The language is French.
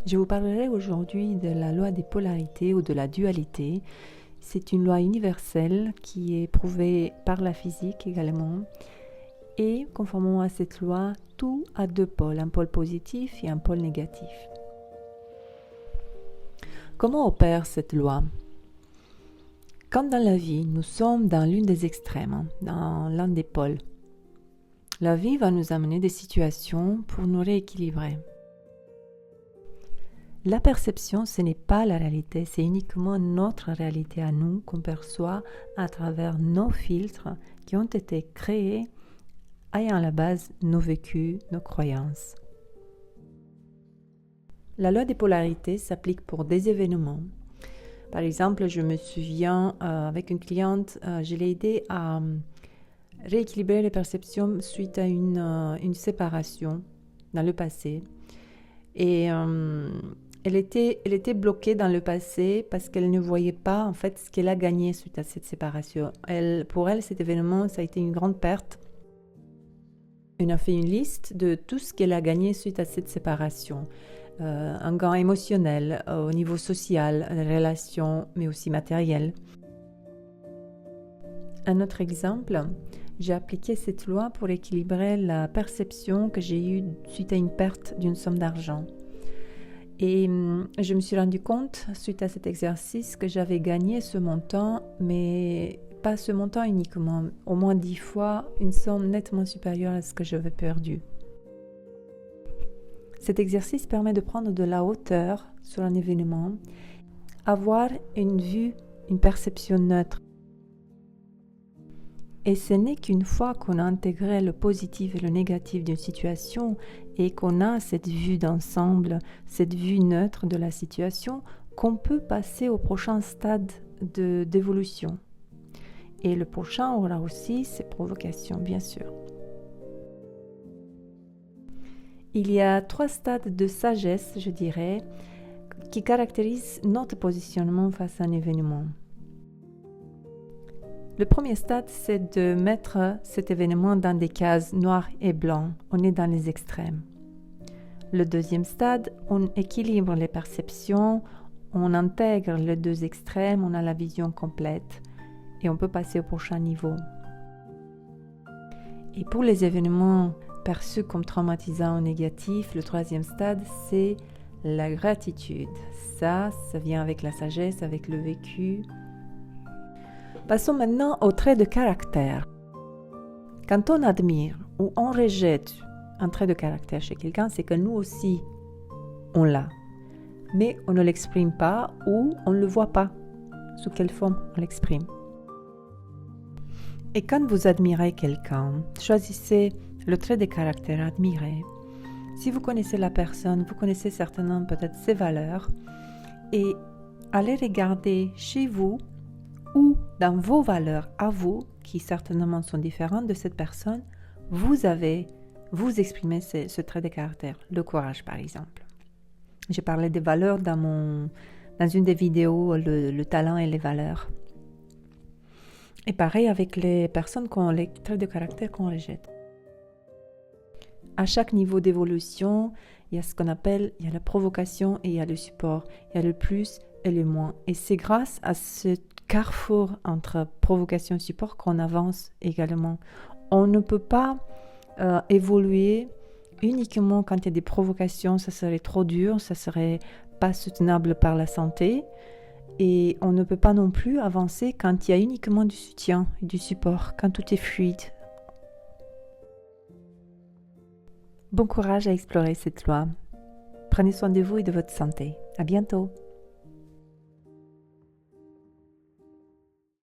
Je vous parlerai aujourd'hui de la loi des polarités ou de la dualité. C'est une loi universelle qui est prouvée par la physique également. Et conformément à cette loi, tout a deux pôles, un pôle positif et un pôle négatif. Comment opère cette loi ? Quand dans la vie, nous sommes dans l'une des extrêmes, dans l'un des pôles, la vie va nous amener des situations pour nous rééquilibrer. La perception, ce n'est pas la réalité, c'est uniquement notre réalité à nous qu'on perçoit à travers nos filtres qui ont été créés ayant à la base nos vécus, nos croyances. La loi des polarités s'applique pour des événements. Par exemple, je me souviens avec une cliente, je l'ai aidée à rééquilibrer les perceptions suite à une séparation dans le passé. Et elle était bloquée dans le passé parce qu'elle ne voyait pas en fait ce qu'elle a gagné suite à cette séparation. Pour elle, cet événement, ça a été une grande perte. Elle a fait une liste de tout ce qu'elle a gagné suite à cette séparation. Un gain émotionnel, au niveau social, relations, mais aussi matériel. Un autre exemple, j'ai appliqué cette loi pour équilibrer la perception que j'ai eue suite à une perte d'une somme d'argent. Et je me suis rendu compte, suite à cet exercice, que j'avais gagné ce montant, mais pas ce montant uniquement, au moins 10 fois une somme nettement supérieure à ce que j'avais perdu. Cet exercice permet de prendre de la hauteur sur un événement, avoir une vue, une perception neutre. Et ce n'est qu'une fois qu'on a intégré le positif et le négatif d'une situation et qu'on a cette vue d'ensemble, cette vue neutre de la situation, qu'on peut passer au prochain stade d'évolution. Et le prochain aura aussi ses provocations, bien sûr. Il y a 3 stades de sagesse, je dirais, qui caractérisent notre positionnement face à un événement. Le premier stade, c'est de mettre cet événement dans des cases noires et blancs. On est dans les extrêmes. Le deuxième stade, on équilibre les perceptions, on intègre les 2 extrêmes, on a la vision complète et on peut passer au prochain niveau. Et pour les événements perçus comme traumatisants ou négatifs, le troisième stade, c'est la gratitude. Ça vient avec la sagesse, avec le vécu. Passons maintenant aux traits de caractère. Quand on admire ou on rejette un trait de caractère chez quelqu'un, c'est que nous aussi, on l'a. Mais on ne l'exprime pas ou on ne le voit pas. Sous quelle forme on l'exprime. Et quand vous admirez quelqu'un, choisissez le trait de caractère admiré. Si vous connaissez la personne, vous connaissez certainement peut-être ses valeurs et allez regarder chez vous ou dans vos valeurs à vous, qui certainement sont différentes de cette personne, vous exprimez ce trait de caractère, le courage par exemple. J'ai parlé des valeurs dans une des vidéos, le talent et les valeurs. Et pareil avec les personnes qui ont les traits de caractère qu'on rejette. À chaque niveau d'évolution, il y a ce qu'on appelle, il y a la provocation et il y a le support. Il y a le plus et le moins. Et c'est grâce à ce carrefour entre provocation et support qu'on avance également. On ne peut pas évoluer uniquement quand il y a des provocations, ça serait trop dur, ça serait pas soutenable par la santé. Et on ne peut pas non plus avancer quand il y a uniquement du soutien et du support, quand tout est fluide. Bon courage à explorer cette loi. Prenez soin de vous et de votre santé. À bientôt.